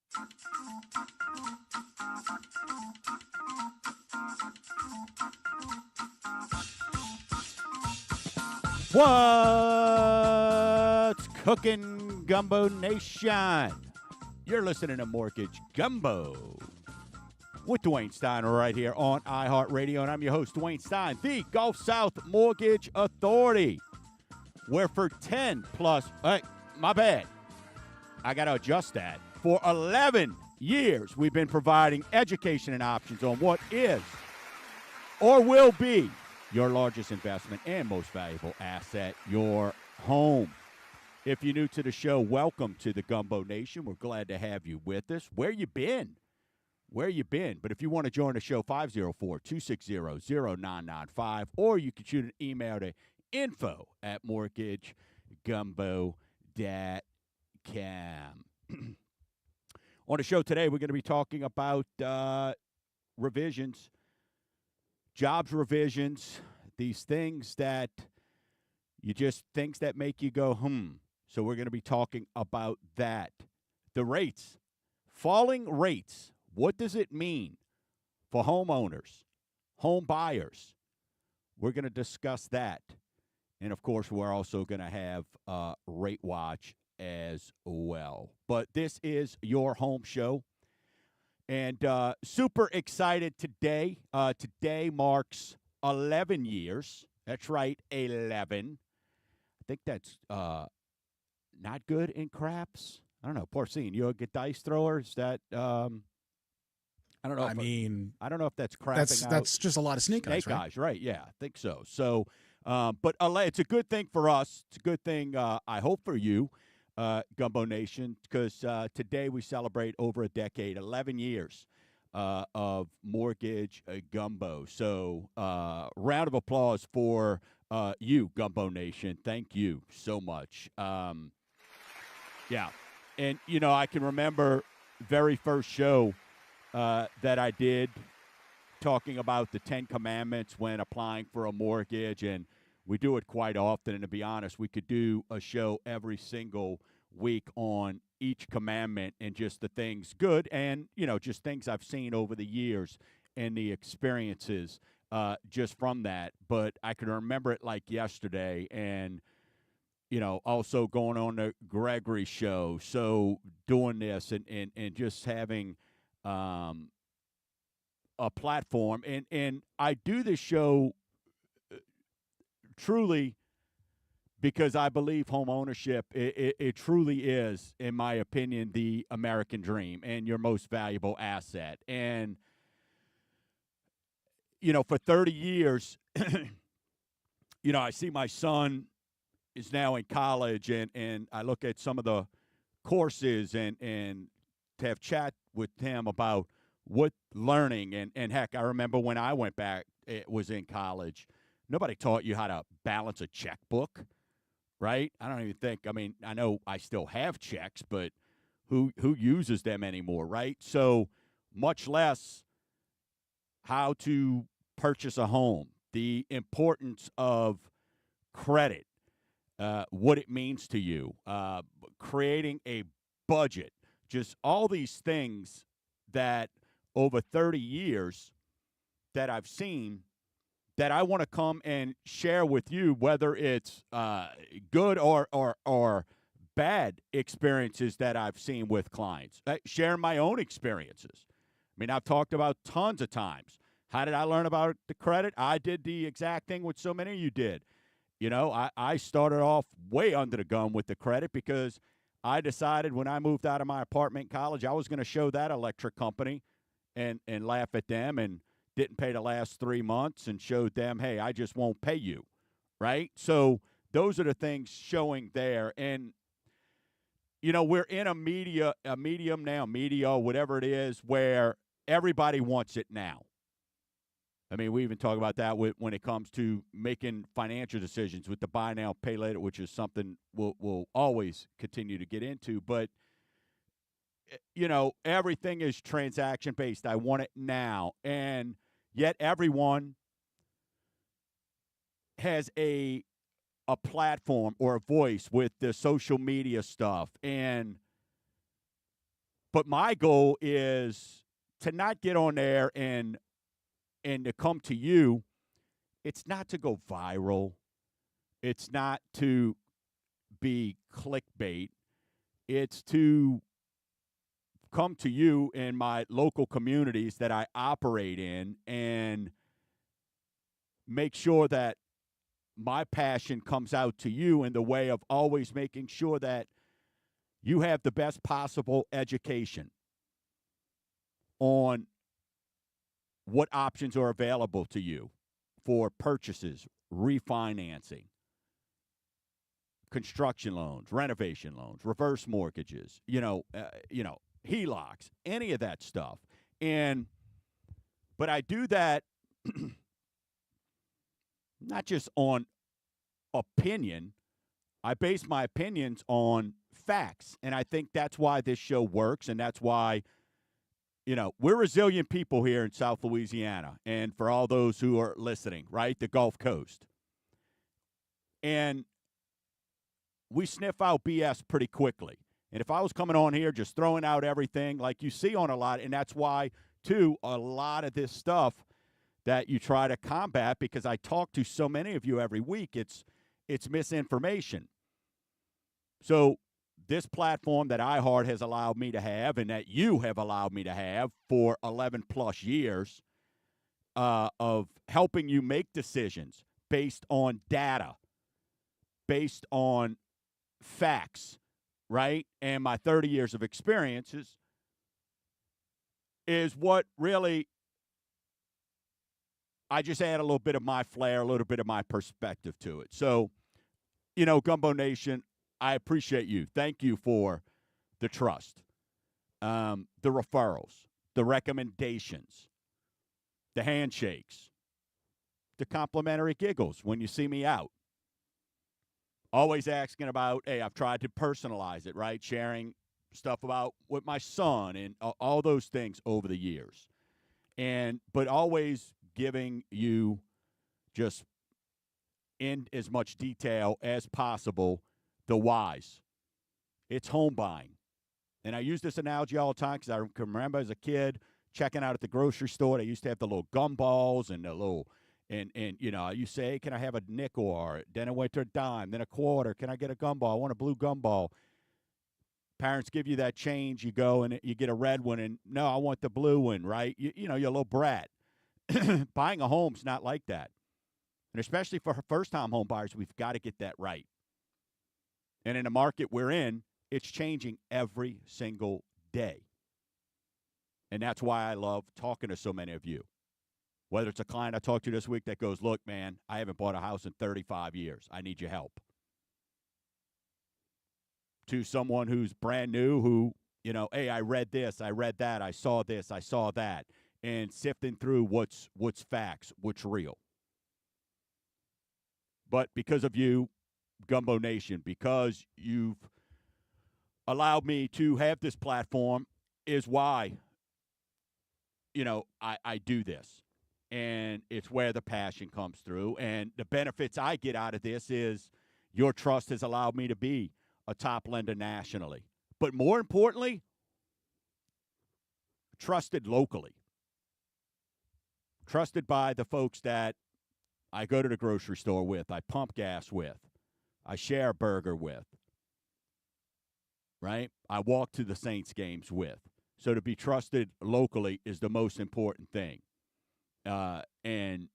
What's cooking, Gumbo Nation? You're listening to Mortgage Gumbo with Dwayne Stein right here on iHeartRadio, and I'm your host, Dwayne Stein, the Gulf South Mortgage Authority, where for 10 plus, my bad, I got to adjust that. For 11 years, we've been providing education and options on what is or will be your largest investment and most valuable asset, your home. If you're new to the show, welcome to the Gumbo Nation. We're glad to have you with us. Where you been? But if you want to join the show, 504-260-0995, or you can shoot an email to info@mortgagegumbo.com. On the show today, we're going to be talking about revisions, jobs revisions, these things that things that make you go, So we're going to be talking about that. The rates, falling rates. What does it mean for homeowners, home buyers? We're going to discuss that. And, of course, we're also going to have Rate Watch as well. But this is your home show. And super excited today. Today marks 11 years. That's right, 11. I think that's not good in craps. I don't know. Porcine, you a good dice thrower? Is that I don't know. I don't know if that's crapping out. That's just a lot of snake eyes, right? Yeah, I think so. So, but it's a good thing for us. It's a good thing, I hope, for you. Gumbo Nation, because today we celebrate over a decade, 11 years of Mortgage Gumbo. So round of applause for you, Gumbo Nation. Thank you so much. Yeah. And, I can remember very first show that I did talking about the 10 commandments when applying for a mortgage, and we do it quite often, and to be honest, we could do a show every single week on each commandment and just the things good and, just things I've seen over the years and the experiences just from that. But I can remember it like yesterday, and, also going on the Gregory show. So doing this and just having a platform. And I do this show truly because I believe home ownership, it truly is, in my opinion, the American dream and your most valuable asset. And, for 30 years, I see my son is now in college, and I look at some of the courses and to have chat with him about what learning. And heck, I remember when I went back, it was in college. Nobody taught you how to balance a checkbook, right? I don't even think, I know I still have checks, but who uses them anymore, right? So much less how to purchase a home, the importance of credit, what it means to you, creating a budget, just all these things that over 30 years that I've seen that I want to come and share with you, whether it's good or bad experiences that I've seen with clients. Share my own experiences. I've talked about tons of times. How did I learn about the credit? I did the exact thing what so many of you did. I started off way under the gun with the credit because I decided when I moved out of my apartment in college, I was going to show that electric company and laugh at them, and didn't pay the last 3 months and showed them, hey, I just won't pay you, right? So those are the things showing there. And, we're in a medium now, whatever it is, where everybody wants it now. We even talk about that when it comes to making financial decisions with the buy now, pay later, which is something we'll always continue to get into. But, everything is transaction-based. I want it now. And yet everyone has a platform or a voice with the social media stuff. And But my goal is to not get on there and to come to you. It's not to go viral. It's not to be clickbait. It's to come to you in my local communities that I operate in and make sure that my passion comes out to you in the way of always making sure that you have the best possible education on what options are available to you for purchases, refinancing, construction loans, renovation loans, reverse mortgages, HELOCs, any of that stuff. But I do that not just on opinion. I base my opinions on facts. And I think that's why this show works. And that's why, we're resilient people here in South Louisiana. And for all those who are listening, right, the Gulf Coast. And we sniff out BS pretty quickly. And if I was coming on here just throwing out everything like you see on a lot, and that's why, too, a lot of this stuff that you try to combat, because I talk to so many of you every week, it's misinformation. So this platform that iHeart has allowed me to have and that you have allowed me to have for 11 plus years of helping you make decisions based on data, based on facts, right? And my 30 years of experiences is what really, I just add a little bit of my flair, a little bit of my perspective to it. So, Gumbo Nation, I appreciate you. Thank you for the trust, the referrals, the recommendations, the handshakes, the complimentary giggles when you see me out. Always asking about, hey, I've tried to personalize it, right? Sharing stuff about with my son and all those things over the years. But always giving you just in as much detail as possible the whys. It's home buying. And I use this analogy all the time because I can remember as a kid checking out at the grocery store. They used to have the little gumballs and the little, and you say, hey, can I have a nickel? Or then it went to a dime, then a quarter. Can I get a gumball? I want a blue gumball. Parents give you that change. You go and you get a red one. And no, I want the blue one, right? You're a little brat. Buying a home's not like that. And especially for first-time home buyers, we've got to get that right. And in the market we're in, it's changing every single day. And that's why I love talking to so many of you. Whether it's a client I talked to this week that goes, look, man, I haven't bought a house in 35 years. I need your help. To someone who's brand new who, hey, I read this, I read that, I saw this, I saw that. And sifting through what's facts, what's real. But because of you, Gumbo Nation, because you've allowed me to have this platform is why, I do this. And it's where the passion comes through. And the benefits I get out of this is your trust has allowed me to be a top lender nationally. But more importantly, trusted locally. Trusted by the folks that I go to the grocery store with, I pump gas with, I share a burger with, right? I walk to the Saints games with. So to be trusted locally is the most important thing. And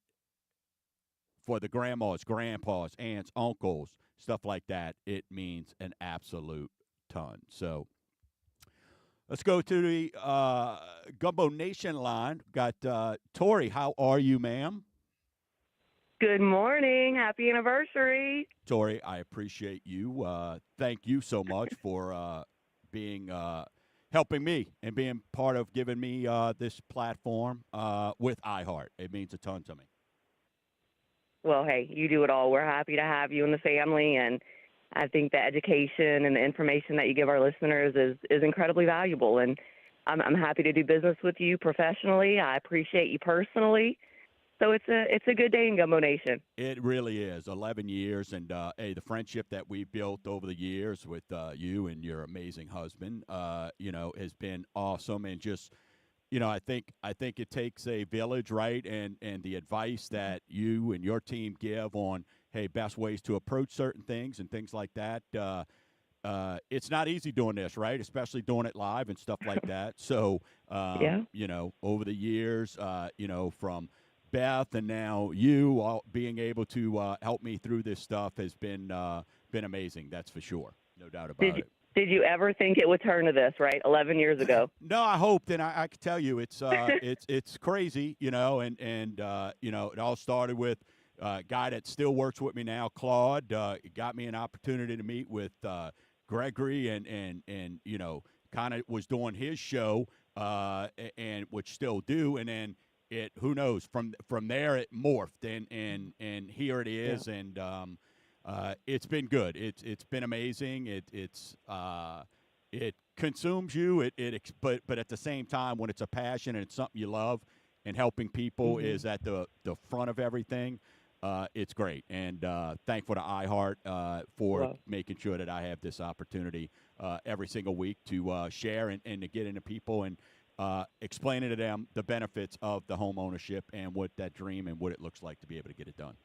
for the grandmas, grandpas, aunts, uncles, stuff like that, it means an absolute ton. So let's go to the Gumbo Nation line. Got Tori. How are you, ma'am? Good morning. Happy anniversary. Tori, I appreciate you. Thank you so much for being helping me and being part of giving me this platform with iHeart. It means a ton to me. Well, hey, you do it all. We're happy to have you in the family, and I think the education and the information that you give our listeners is incredibly valuable, and I'm happy to do business with you professionally. I appreciate you personally. So it's a good day in Gumbo Nation. It really is. 11 years. And, hey, the friendship that we built over the years with you and your amazing husband, has been awesome. And just, I think it takes a village, right? And the advice that you and your team give on, hey, best ways to approach certain things and things like that. It's not easy doing this, right? Especially doing it live and stuff like that. So, Yeah. over the years, from Beth and now you all being able to help me through this stuff has been amazing. That's for sure, no doubt Did about you, it. did you ever think it would turn to this? Right, 11 years ago. No, I hoped, and I can tell you, it's crazy, and it all started with a guy that still works with me now, Claude. Got me an opportunity to meet with Gregory, and kind of was doing his show, and which still do, and then who knows from there it morphed, and here it Yeah. is, and it's been good. It's been amazing. It consumes you. But at the same time, when it's a passion and it's something you love, and helping people Hmm. is at the front of everything. It's great, and thankful to iHeart for Well, making sure that I have this opportunity every single week to share and to get into people and explaining to them the benefits of the home ownership and what that dream and what it looks like to be able to get it done.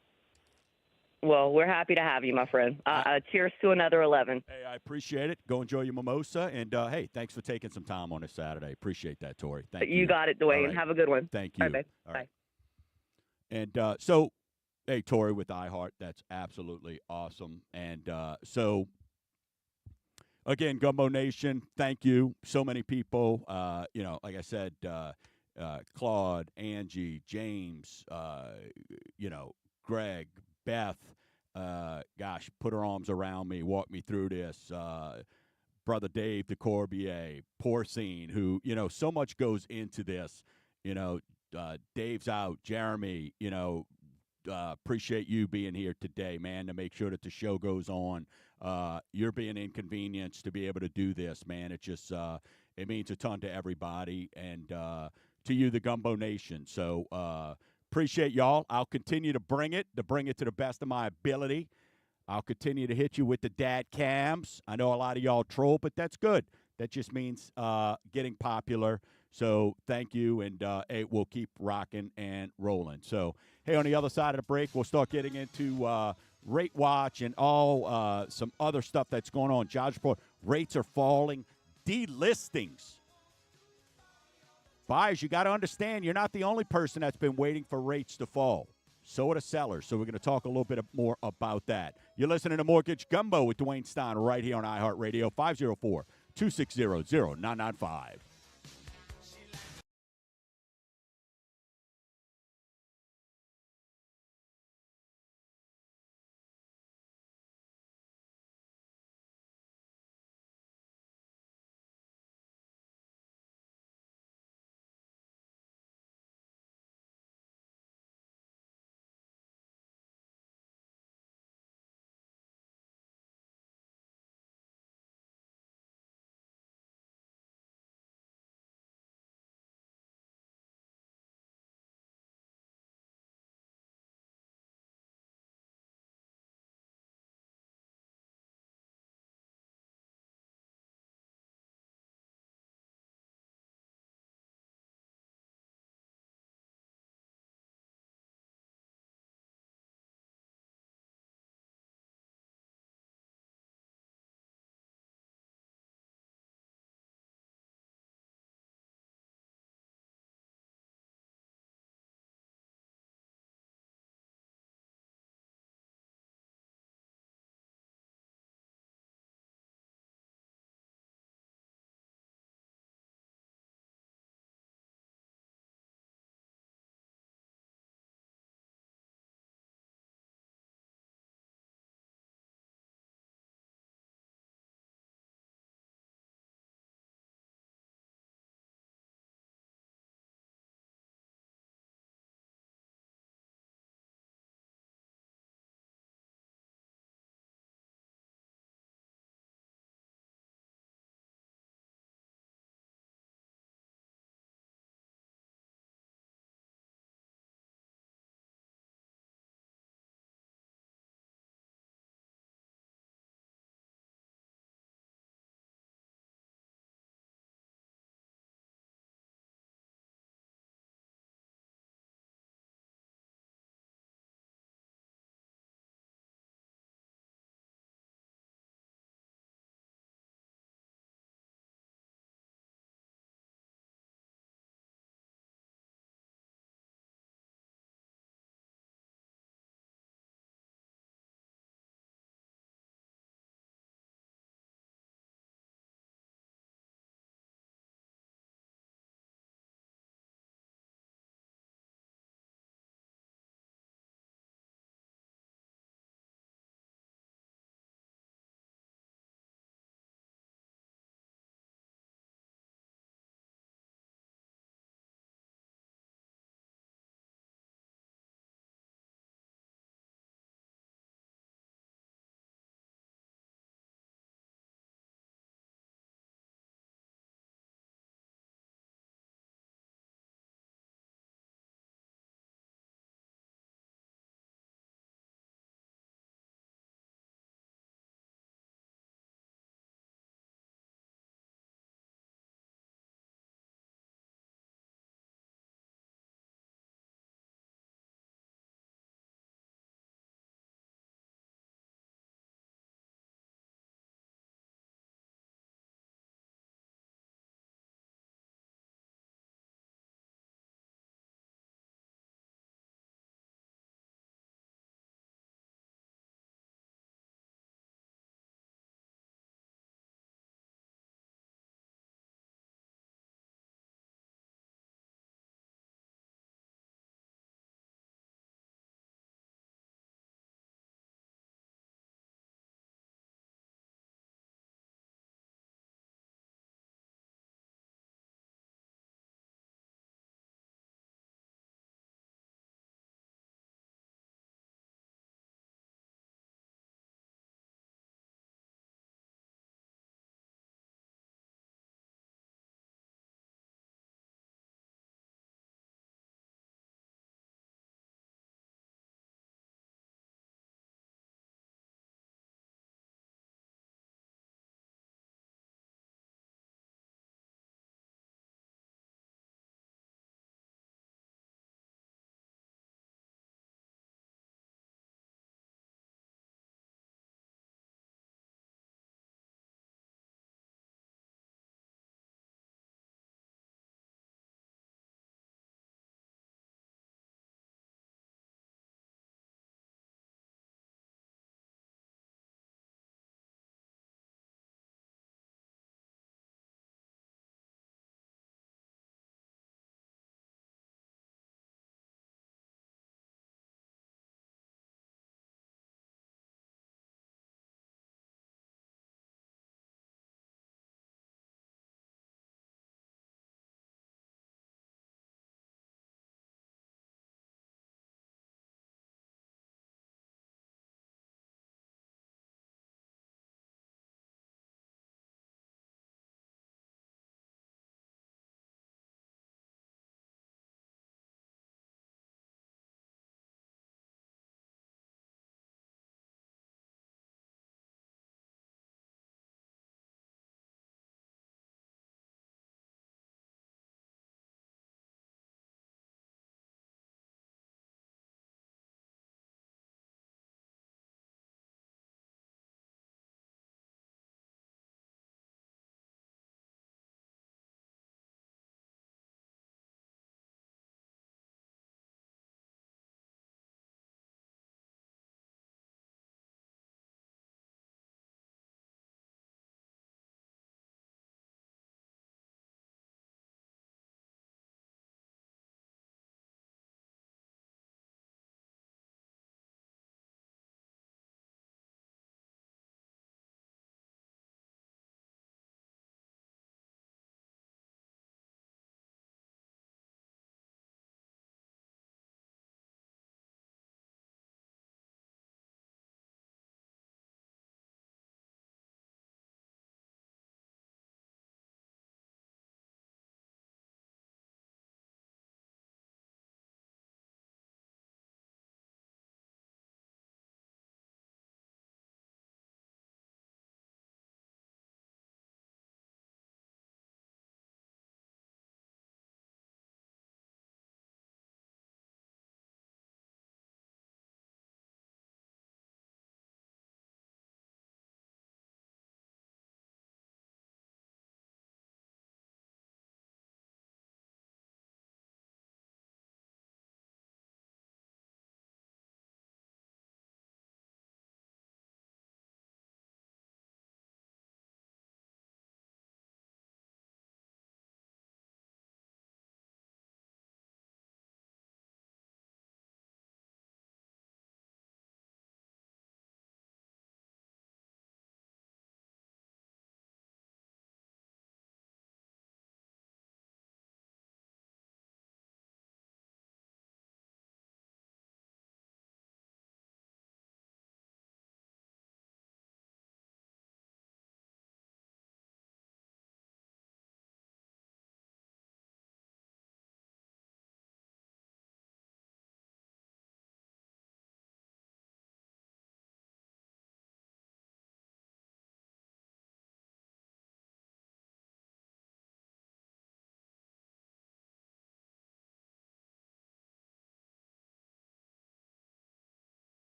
well, we're happy to have you, my friend. I, Cheers to another 11. hey, I appreciate it. Go enjoy your mimosa, and hey, thanks for taking some time on this Saturday. Appreciate that, Tori. Thank You you. got it, All Dwayne. right, Have a good one. thank All right, you. babe. All Bye. right, and so hey, Tori with iHeart, that's absolutely awesome. And so again, Gumbo Nation, thank you. So many people, like I said, Claude, Angie, James, Greg, Beth. Gosh, put her arms around me, walk me through this. Brother Dave DeCorbier, Porcine, who, so much goes into this. Dave's out, Jeremy, appreciate you being here today, man, to make sure that the show goes on. You're being inconvenienced to be able to do this, man. It just it means a ton to everybody and to you, the Gumbo Nation. So appreciate y'all. I'll continue to bring it to the best of my ability. I'll continue to hit you with the dad cams. I know a lot of y'all troll, but that's good. That just means getting popular. So thank you, and hey, we'll keep rocking and rolling. So, hey, on the other side of the break, we'll start getting into Rate Watch and all some other stuff that's going on. Judge report, rates are falling. Delistings. Buyers, you got to understand, you're not the only person that's been waiting for rates to fall. So are the sellers. So we're going to talk a little bit more about that. You're listening to Mortgage Gumbo with Dwayne Stein right here on iHeartRadio, 504-260-0995.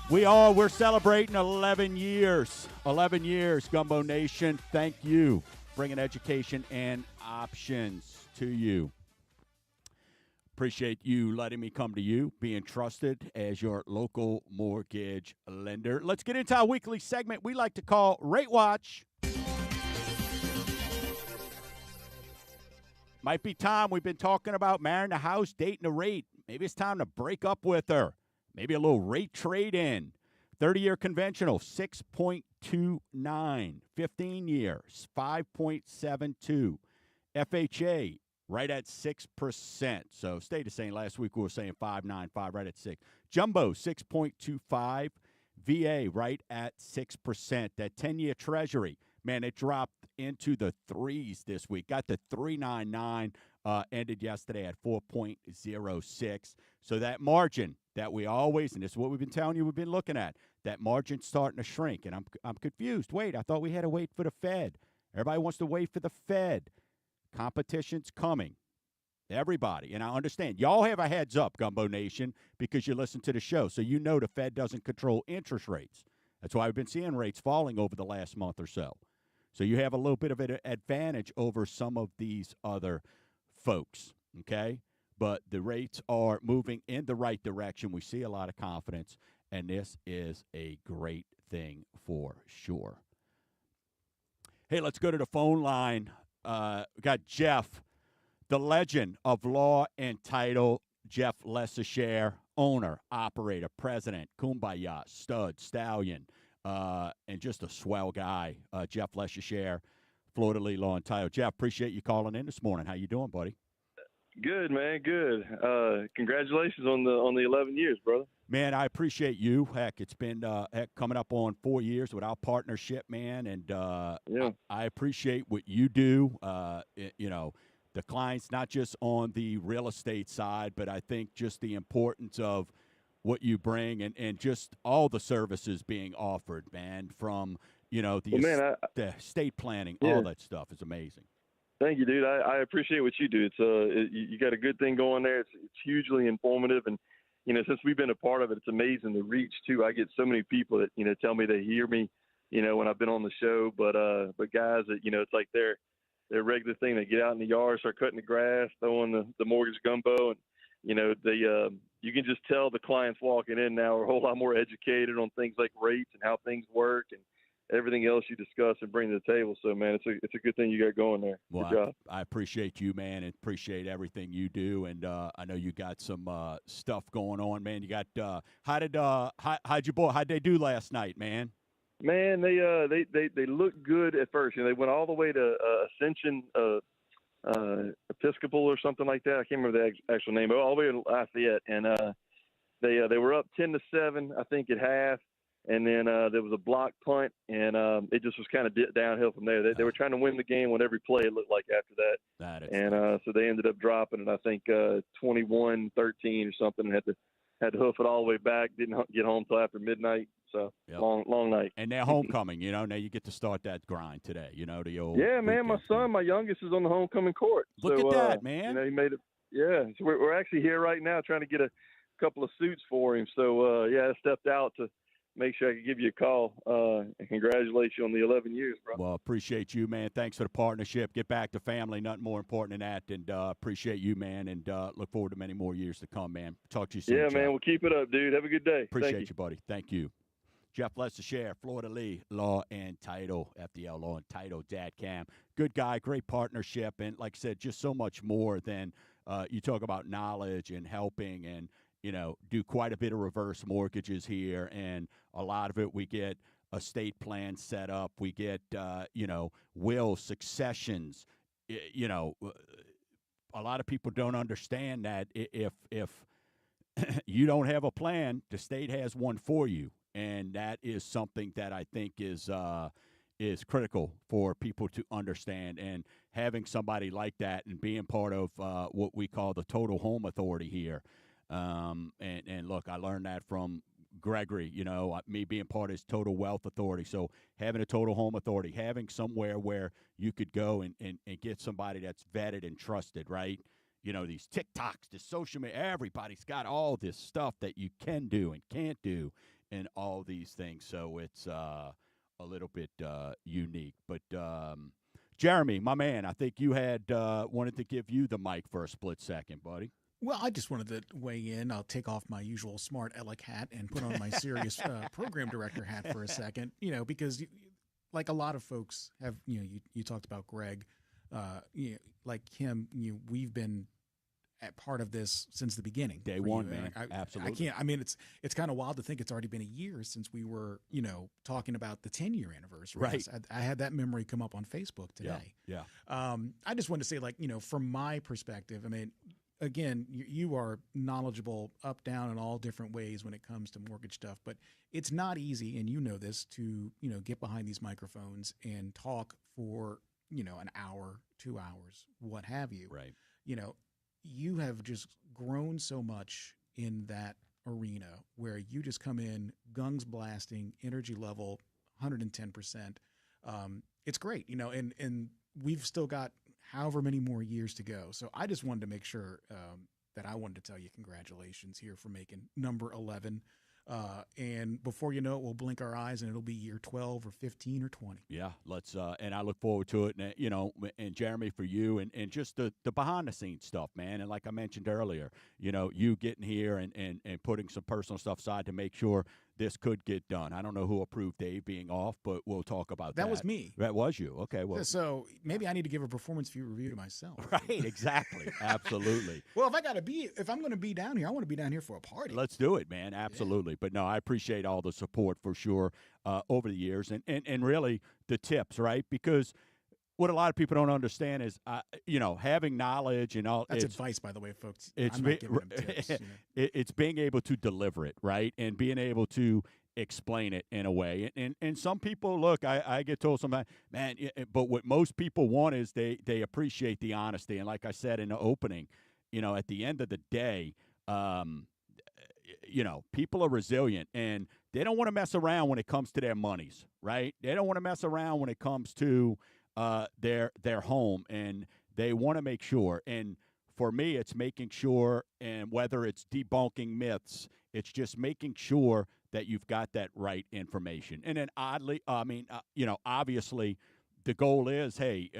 We're celebrating 11 years. 11 years, Gumbo Nation. Thank you. Bringing education and options to you. Appreciate you letting me come to you, being trusted as your local mortgage lender. Let's get into our weekly segment we like to call Rate Watch. Might be time. We've been talking about marrying a house, dating a rate. Maybe it's time to break up with her. Maybe a little rate trade-in. 30-year conventional, 6.29. 15 years, 5.72. FHA, right at 6%. So stay the same. Last week we were saying 5.95, right at 6. Jumbo, 6.25. VA, right at 6%. That 10-year Treasury, man, it dropped into the threes this week. Got to 3.99. Ended yesterday at 4.06. So that margin that we always, and this is what we've been telling you, we've been looking at, that margin's starting to shrink. And I'm confused. Wait, I thought we had to wait for the Fed. Everybody wants to wait for the Fed. Competition's coming. Everybody. And I understand. Y'all have a heads up, Gumbo Nation, because you listen to the show. So you know the Fed doesn't control interest rates. That's why we've been seeing rates falling over the last month or so. So you have a little bit of an advantage over some of these other folks, okay? But the rates are moving in the right direction. We see a lot of confidence, and this is a great thing for sure. Hey, let's go to the phone line. We got Jeff, the legend of law and title, Jeff Lesashare, owner, operator, president, Kumbaya, stud, stallion, and just a swell guy. Jeff Lesashare, Florida Lee Law and Title. Jeff, appreciate you calling in this morning. How you doing, buddy? Good, man. Good. Congratulations on the 11 years, brother. Man, I appreciate you. Heck, it's been coming up on 4 years with our partnership, man, and yeah. I appreciate what you do. You know, the clients, not just on the real estate side, but I think just the importance of what you bring and just all the services being offered, man, from, you know, the estate planning, all that stuff is amazing. Thank you, dude. I appreciate what you do. It's you got a good thing going there. It's hugely informative, and you know, since we've been a part of it, it's amazing the reach too. I get so many people that, you know, tell me they hear me, you know, when I've been on the show, but guys that, you know, it's like their regular thing. They get out in the yard, start cutting the grass, throwing the mortgage gumbo, and you know, you can just tell the clients walking in now are a whole lot more educated on things like rates and how things work and everything else you discuss and bring to the table. So, man, it's a good thing you got going there. Well, good job. I appreciate you, man, and appreciate everything you do. And I know you got some stuff going on, man. You got how'd they do last night, man? Man, they looked good at first. You know, they went all the way to Ascension Episcopal or something like that. I can't remember the actual name, but all the way to Lafayette, and they were up 10-7, I think, at half. And then there was a block punt, and it just was kind of downhill from there. They were trying to win the game on every play, it looked like, after that. So they ended up dropping it, I think, 21-13 or something, and had to hoof it all the way back. Didn't get home till after midnight. So long night. And they're homecoming, you know. Now you get to start that grind today, you know, the old man, my son, my youngest, is on the homecoming court. Look at that, man. You know, he made it. Yeah, so we're actually here right now trying to get a couple of suits for him. So, I stepped out to make sure I could give you a call and congratulate you on the 11 years, bro. Well, appreciate you, man. Thanks for the partnership. Get back to family. Nothing more important than that. And appreciate you, man, and look forward to many more years to come, man. Talk to you soon, Yeah, Jeff. man. We'll keep it up, dude. Have a good day. Appreciate you, buddy. Thank you. Jeff Lesashare, Florida Lee Law and Title, FDL Law and Title, Dad Cam. Good guy, great partnership. And like I said, just so much more than you talk about knowledge and helping and, you know, do quite a bit of reverse mortgages here. And a lot of it we get estate plans set up. We get, wills, successions. You know, a lot of people don't understand that if you don't have a plan, the state has one for you. And that is something that I think is critical for people to understand. And having somebody like that and being part of what we call the total home authority here. And look, I learned that from Gregory, you know, me being part of his total wealth authority. So having a total home authority, having somewhere where you could go and get somebody that's vetted and trusted, right, these TikToks, the social media. Everybody's got all this stuff that you can do and can't do, and all these things. So it's a little bit unique. But Jeremy, my man, I think you had wanted to give you the mic for a split second, buddy. Well, I just wanted to weigh in. I'll take off my usual smart aleck hat and put on my serious program director hat for a second, because like a lot of folks have, you talked about Greg, like him, we've been at part of this since the beginning. Day one, man. Absolutely. I can't, I mean, it's kind of wild to think it's already been a year since we were, talking about the 10-year anniversary. Right. I had that memory come up on Facebook today. Yeah. I just wanted to say, like, from my perspective, I mean, again, you are knowledgeable up, down, in all different ways when it comes to mortgage stuff, but it's not easy, and this, to, get behind these microphones and talk for, an hour, 2 hours, what have you. Right. You have just grown so much in that arena where you just come in, guns blasting, energy level, 110%. It's great, and we've still got however many more years to go. So I just wanted to make sure that I wanted to tell you congratulations here for making number 11. And before you know it, we'll blink our eyes and it'll be year 12 or 15 or 20. Yeah, let's and I look forward to it. And and Jeremy, for you, and just the behind the scenes stuff, man. And like I mentioned earlier, you getting here and putting some personal stuff aside to make sure this could get done. I don't know who approved Dave being off, but we'll talk about that. That was me. That was you. Okay, well, so maybe I need to give a performance fee review to myself. Right, exactly. Absolutely. Well, if I'm going to be down here, I want to be down here for a party. Let's do it, man. Absolutely. Yeah. But no, I appreciate all the support for sure over the years, and really the tips, right? Because what a lot of people don't understand is, having knowledge and all. That's advice, by the way, folks. I'm not giving them tips. It's being able to deliver it, right, and being able to explain it in a way. And some people, look, I get told sometimes, man, but what most people want is they appreciate the honesty. And like I said in the opening, at the end of the day, people are resilient and they don't want to mess around when it comes to their monies, right? They don't want to mess around when it comes to their home, and they want to make sure. And for me, it's making sure, and whether it's debunking myths, it's just making sure that you've got that right information. And then obviously the goal is, hey,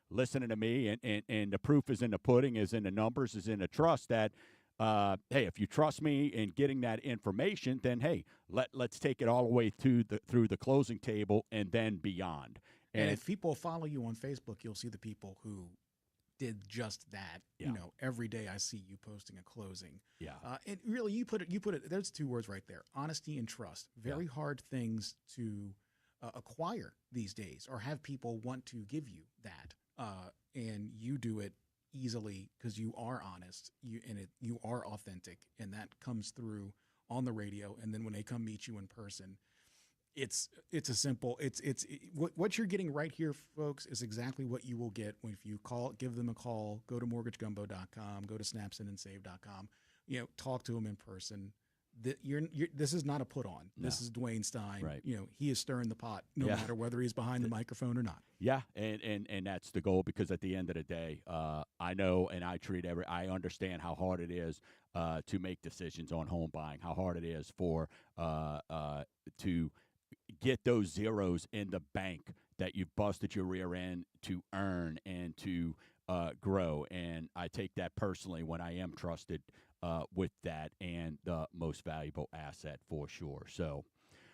listening to me, and the proof is in the pudding, is in the numbers, is in the trust that, hey, if you trust me in getting that information, then, hey, let's take it all the way through the closing table and then beyond. And if people follow you on Facebook, you'll see the people who did just that. Yeah. Every day I see you posting a closing. Yeah. And really, you put it. There's two words right there: honesty and trust. Very hard things to acquire these days, or have people want to give you that. And you do it easily because you are honest. You are authentic, and that comes through on the radio. And then when they come meet you in person, it's a simple, what you're getting right here, folks, is exactly what you will get if you give them a call, go to mortgagegumbo.com, go to snapsinandsave.com, talk to them in person. This is not a put on. No. This is Dwayne Stein. Right. He is stirring the pot no matter whether he's behind the microphone or not. Yeah. And that's the goal, because at the end of the day, I know, and I understand how hard it is to make decisions on home buying, how hard it is for to get those zeros in the bank that you've busted your rear end to earn and to grow. And I take that personally when I am trusted with that, and the most valuable asset for sure. So,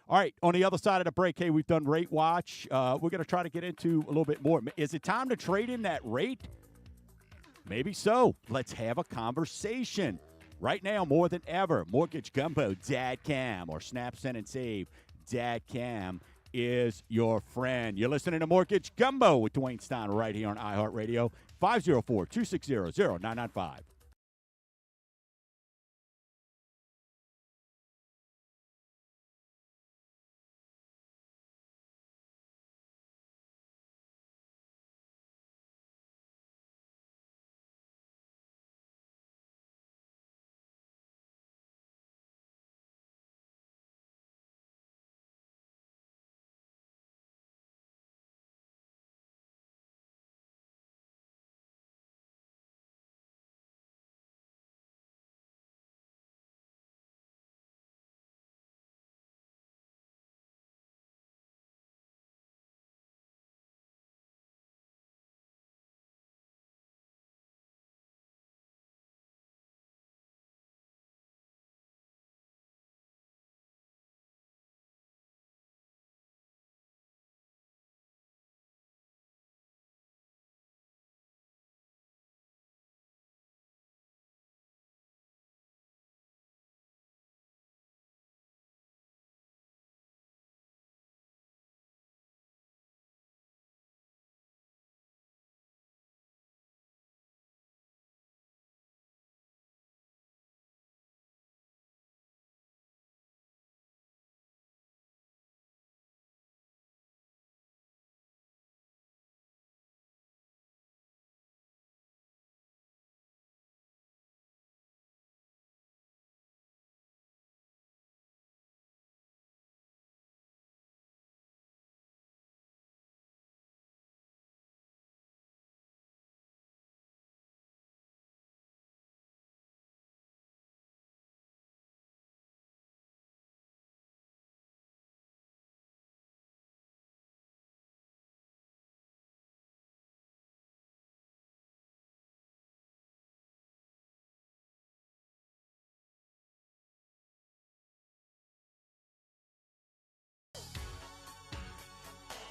all right, on the other side of the break, hey, we've done Rate Watch. We're going to try to get into a little bit more. Is it time to trade in that rate? Maybe so. Let's have a conversation. Right now, more than ever, MortgageGumbo.com or SnapSendAndSave.com is your friend. You're listening to Mortgage Gumbo with Dwayne Stein right here on iHeartRadio, 504-260-0995.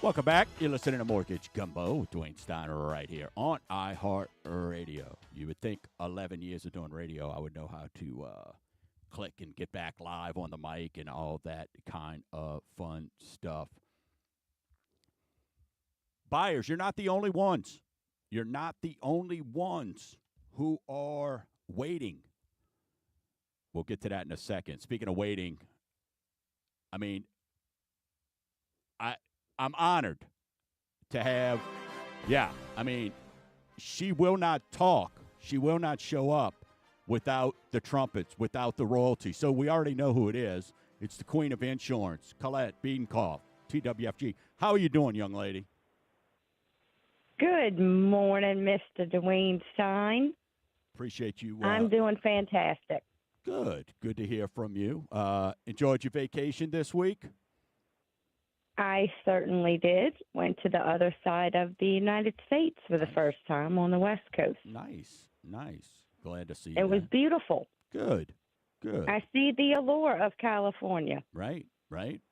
Welcome back. You're listening to Mortgage Gumbo with Dwayne Steiner right here on iHeartRadio. You would think 11 years of doing radio, I would know how to click and get back live on the mic and all that kind of fun stuff. Buyers, you're not the only ones. You're not the only ones who are waiting. We'll get to that in a second. Speaking of waiting, I mean, I'm honored to have, she will not talk. She will not show up without the trumpets, without the royalty. So we already know who it is. It's the Queen of Insurance, Colette Biedenkopf, TWFG. How are you doing, young lady? Good morning, Mr. Dwayne Stein. Appreciate you. I'm doing fantastic. Good. Good to hear from you. Enjoyed your vacation this week? I certainly did. Went to the other side of the United States for the first time on the West Coast. Nice. Glad to see you. It was beautiful. Good. I see the allure of California. Right.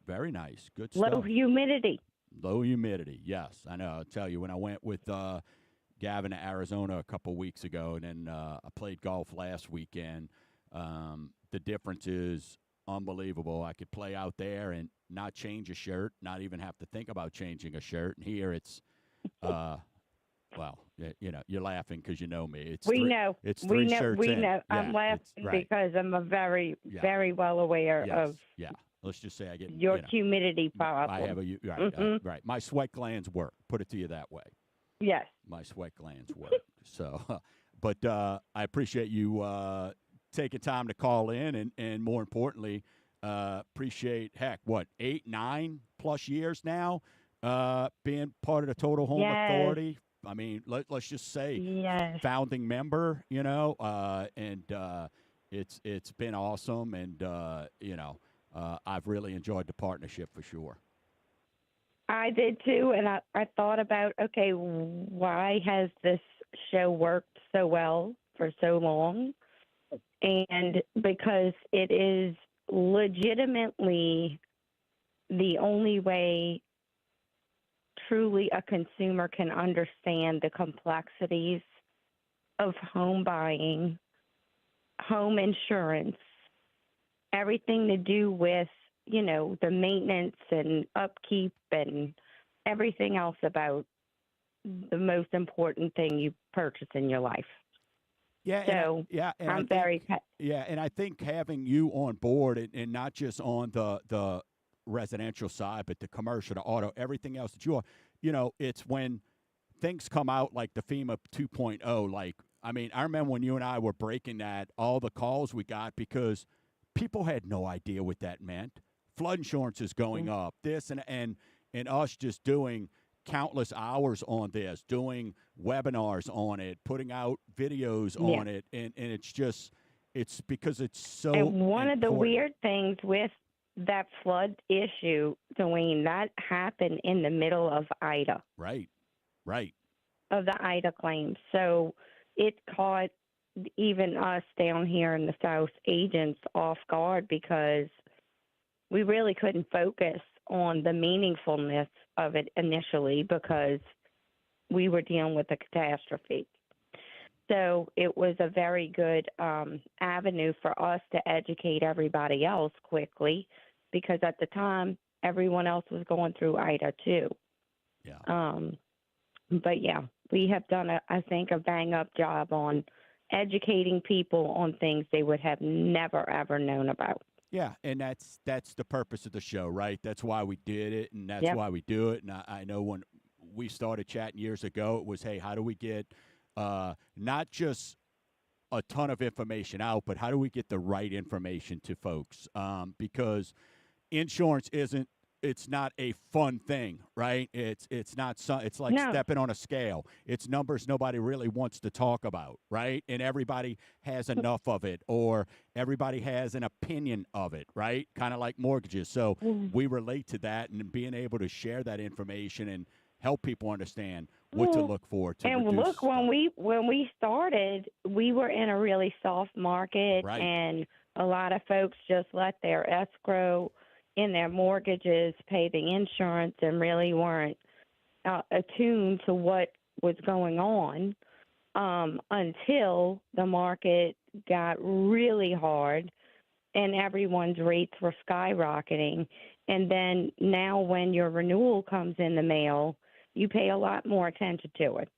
Very nice. Good stuff. Low humidity. Low humidity, yes. I know. I'll tell you, when I went with Gavin to Arizona a couple weeks ago, and then I played golf last weekend, the difference is unbelievable. I could play out there and not change a shirt, not even have to think about changing a shirt. And here it's, you're laughing because you know me. It's we know. It's three shirts We in. know. Yeah, I'm laughing right. because I'm very well aware of Let's just say I get your humidity problem. I have right. My sweat glands work. Put it to you that way. Yes. My sweat glands work. So, but I appreciate you taking time to call in, and more importantly, appreciate 8, 9+ years now being part of the Total Home Authority. I mean, let's just say founding member. And it's been awesome, and I've really enjoyed the partnership for sure. I did too, and I thought about, okay, why has this show worked so well for so long? And because it is legitimately the only way truly a consumer can understand the complexities of home buying, home insurance, everything to do with, the maintenance and upkeep and everything else about the most important thing you purchase in your life. Yeah. So I'm very. And I think having you on board and not just on the residential side, but the commercial, the auto, everything else that you are, it's when things come out like the FEMA 2.0. I remember when you and I were breaking that, all the calls we got because people had no idea what that meant. Flood insurance is going up. This and us just doing countless hours on this, doing webinars on it, putting out videos on it, and it's because it's so And one important. of the weird things with that flood issue, Dwayne, that happened in the middle of Ida. Right. Of the Ida claims. So it caught even us down here in the South agents off guard because we really couldn't focus on the meaningfulness of it initially because we were dealing with a catastrophe. So it was a very good avenue for us to educate everybody else quickly because at the time, everyone else was going through Ida too. Yeah. But we have done, I think, a bang-up job on educating people on things they would have never, ever known about. Yeah, and that's the purpose of the show, right? That's why we did it, and that's why we do it. And I know when we started chatting years ago, it was, hey, how do we get not just a ton of information out, but how do we get the right information to folks? Because insurance it's not a fun thing, right? It's not it's like stepping on a scale. It's numbers nobody really wants to talk about, right? And everybody has enough of it, or everybody has an opinion of it, right? Kind of like mortgages. So we relate to that, and being able to share that information and help people understand what to look for. And look, when we started, we were in a really soft market, right. And a lot of folks just let their escrow in their mortgages, pay the insurance, and really weren't attuned to what was going on until the market got really hard and everyone's rates were skyrocketing. And then now when your renewal comes in the mail, you pay a lot more attention to it.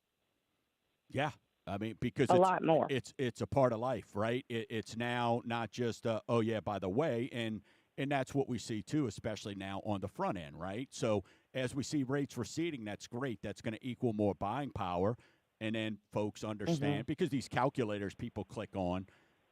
Yeah. I mean, because A lot more. it's a part of life, right? It's now not just oh yeah, by the way, and that's what we see too, especially now on the front end, right? So as we see rates receding, that's great. That's going to equal more buying power, and then folks understand because these calculators people click on,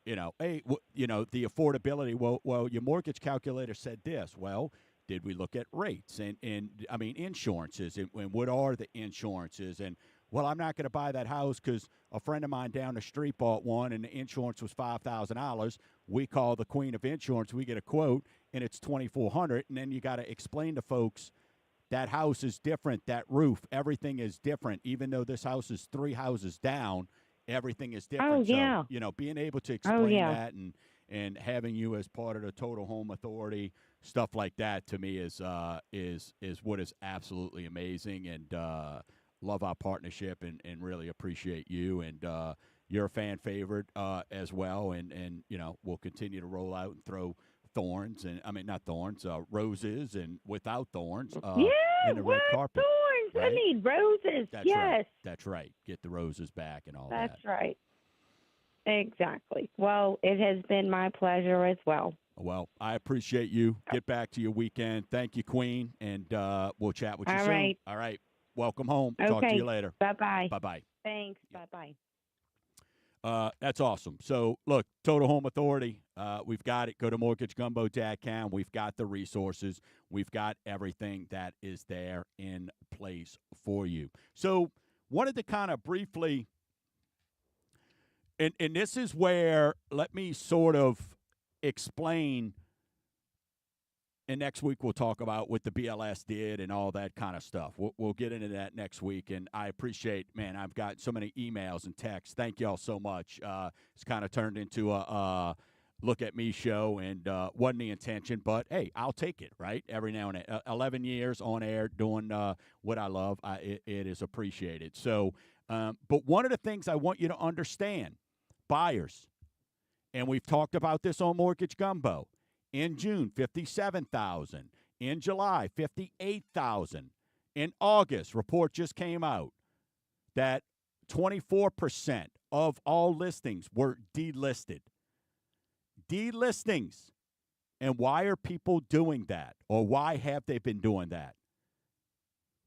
hey, the affordability. Well, your mortgage calculator said this. Well, did we look at rates and I mean insurances and what are the insurances and well, I'm not going to buy that house because a friend of mine down the street bought one and the insurance was $5,000. We call the queen of insurance. We get a quote and it's $2,400. And then you got to explain to folks that house is different. That roof, everything is different. Even though this house is 3 houses down, everything is different. Oh, yeah. So, being able to explain that and having you as part of the Total Home Authority, stuff like that to me is what is absolutely amazing. And, love our partnership and really appreciate you. And you're a fan favorite as well. And we'll continue to roll out and throw thorns. And I mean, not thorns, roses and without thorns in the red carpet. Thorns. Right? I need roses. That's yes. right. That's right. Get the roses back and all that. That's right. Exactly. Well, it has been my pleasure as well. Well, I appreciate you. Get back to your weekend. Thank you, Queen. And we'll chat with you soon. Right. All right. Welcome home. Okay. Talk to you later. Bye-bye. Bye-bye. Thanks. Bye-bye. That's awesome. So, look, Total Home Authority, we've got it. Go to mortgagegumbo.com. We've got the resources. We've got everything that is there in place for you. So, wanted to kind of briefly, and this is where, let me sort of explain, and next week we'll talk about what the BLS did and all that kind of stuff. We'll get into that next week, and I appreciate, man, I've got so many emails and texts. Thank you all so much. It's kind of turned into a look at me show, and wasn't the intention, but, hey, I'll take it, right, every now and then. 11 years on air doing what I love. It is appreciated. So, but one of the things I want you to understand, buyers, and we've talked about this on Mortgage Gumbo, in June, 57,000. In July, 58,000. In August, report just came out that 24% of all listings were delisted. Delistings. And why are people doing that? Or why have they been doing that?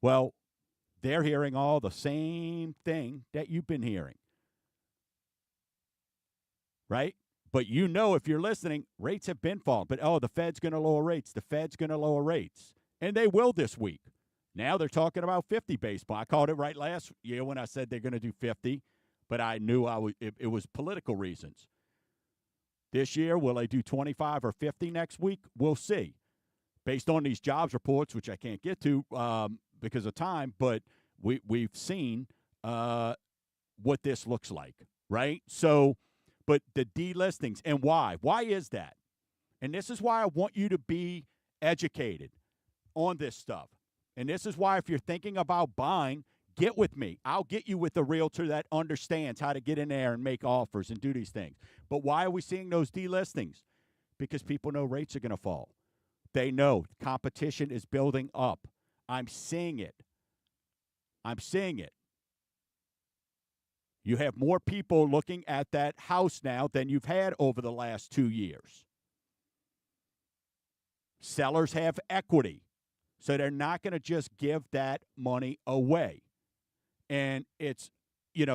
Well, they're hearing all the same thing that you've been hearing. Right? But if you're listening, rates have been falling. But, the Fed's going to lower rates. The Fed's going to lower rates. And they will this week. Now they're talking about 50 basis points. I called it right last year when I said they're going to do 50, but I knew it was political reasons. This year, will they do 25 or 50 next week? We'll see. Based on these jobs reports, which I can't get to because of time, but we've seen what this looks like, right? So, but the delistings, and why? Why is that? And this is why I want you to be educated on this stuff. And this is why if you're thinking about buying, get with me. I'll get you with a realtor that understands how to get in there and make offers and do these things. But why are we seeing those delistings? Because people know rates are going to fall. They know competition is building up. I'm seeing it. I'm seeing it. You have more people looking at that house now than you've had over the last 2 years. Sellers have equity, so they're not going to just give that money away. And it's,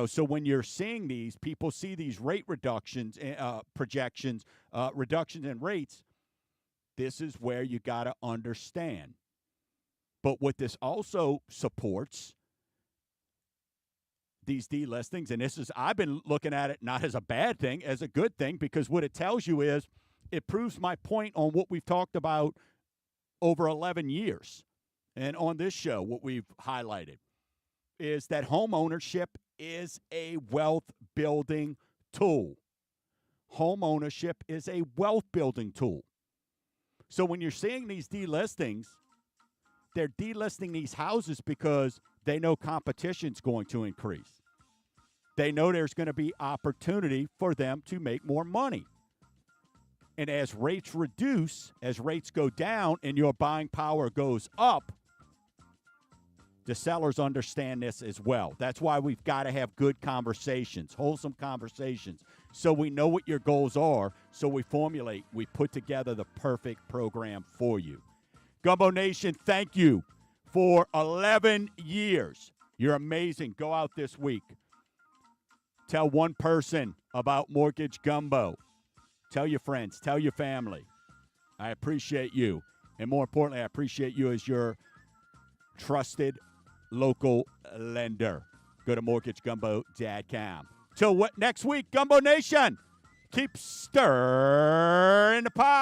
so when you're seeing these, people see these rate reductions, projections, reductions in rates, this is where you got to understand. But what this also supports, these delistings, and I've been looking at it not as a bad thing, as a good thing, because what it tells you is it proves my point on what we've talked about over 11 years. And on this show, what we've highlighted is that home ownership is a wealth building tool. Home ownership is a wealth building tool. So when you're seeing these delistings, they're delisting these houses because they know competition's going to increase. They know there's going to be opportunity for them to make more money. And as rates reduce, as rates go down and your buying power goes up, the sellers understand this as well. That's why we've got to have good conversations, wholesome conversations, so we know what your goals are, so we put together the perfect program for you. Gumbo Nation, thank you for 11 years. You're amazing. Go out this week. Tell one person about Mortgage Gumbo. Tell your friends. Tell your family. I appreciate you. And more importantly, I appreciate you as your trusted local lender. Go to mortgagegumbo.com. Till next week, Gumbo Nation, keep stirring the pot.